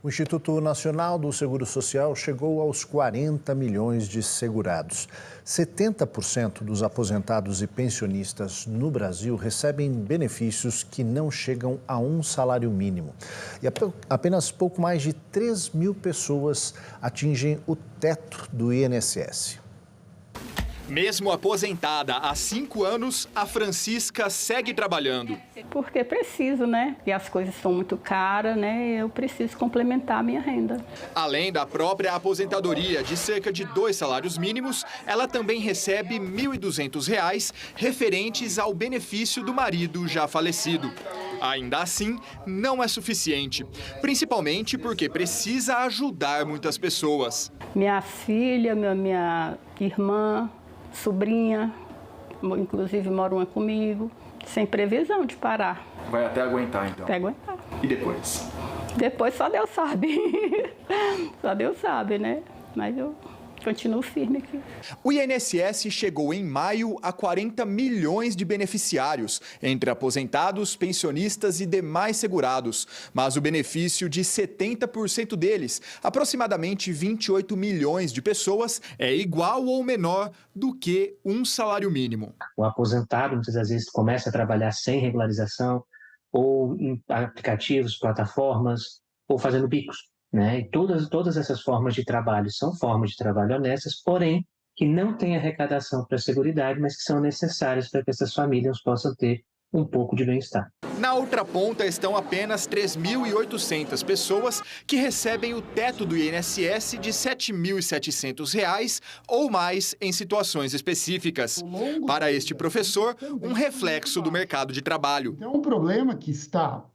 O Instituto Nacional do Seguro Social chegou aos 40 milhões de segurados. 70% dos aposentados e pensionistas no Brasil recebem benefícios que não chegam a um salário mínimo. E apenas pouco mais de 3 mil pessoas atingem o teto do INSS. Mesmo aposentada há 5 anos, a Francisca segue trabalhando. Porque preciso, né? E as coisas são muito caras, né? Eu preciso complementar a minha renda. Além da própria aposentadoria de cerca de 2 salários mínimos, ela também recebe R$ 1.200 referentes ao benefício do marido já falecido. Ainda assim, não é suficiente, principalmente porque precisa ajudar muitas pessoas. Minha filha, minha irmã, sobrinha, inclusive mora uma comigo, sem previsão de parar. Vai até aguentar, então? Até aguentar. E depois? Depois só Deus sabe. Só Deus sabe, né? Mas eu continuo firme aqui. O INSS chegou em maio a 40 milhões de beneficiários, entre aposentados, pensionistas e demais segurados. Mas o benefício de 70% deles, aproximadamente 28 milhões de pessoas, é igual ou menor do que um salário mínimo. O aposentado, muitas das vezes, começa a trabalhar sem regularização, ou em aplicativos, plataformas, ou fazendo bicos. Né? E todas essas formas de trabalho são formas de trabalho honestas, porém, que não têm arrecadação para a Seguridade, mas que são necessárias para que essas famílias possam ter um pouco de bem-estar. Na outra ponta estão apenas 3.800 pessoas que recebem o teto do INSS de R$ 7.700 ou mais em situações específicas. Para este professor, um reflexo do mercado de trabalho. É um problema que está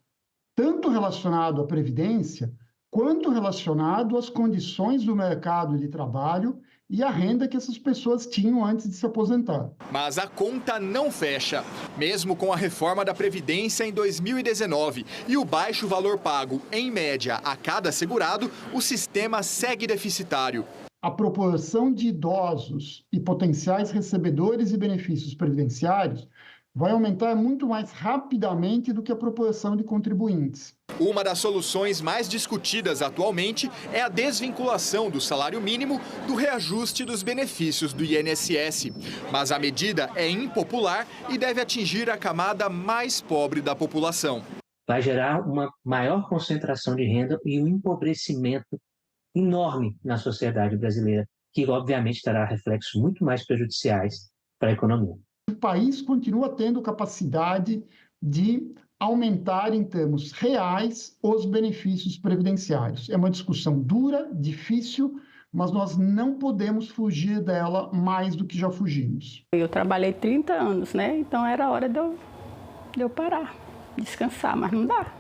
tanto relacionado à Previdência, quanto relacionado às condições do mercado de trabalho e à renda que essas pessoas tinham antes de se aposentar. Mas a conta não fecha. Mesmo com a reforma da Previdência em 2019 e o baixo valor pago, em média, a cada segurado, o sistema segue deficitário. A proporção de idosos e potenciais recebedores de benefícios previdenciários vai aumentar muito mais rapidamente do que a proporção de contribuintes. Uma das soluções mais discutidas atualmente é a desvinculação do salário mínimo do reajuste dos benefícios do INSS. Mas a medida é impopular e deve atingir a camada mais pobre da população. Vai gerar uma maior concentração de renda e um empobrecimento enorme na sociedade brasileira, que obviamente terá reflexos muito mais prejudiciais para a economia. O país continua tendo capacidade de aumentar em termos reais os benefícios previdenciários. É uma discussão dura, difícil, mas nós não podemos fugir dela mais do que já fugimos. Eu trabalhei 30 anos, né? Então era hora de eu parar, descansar, mas não dá.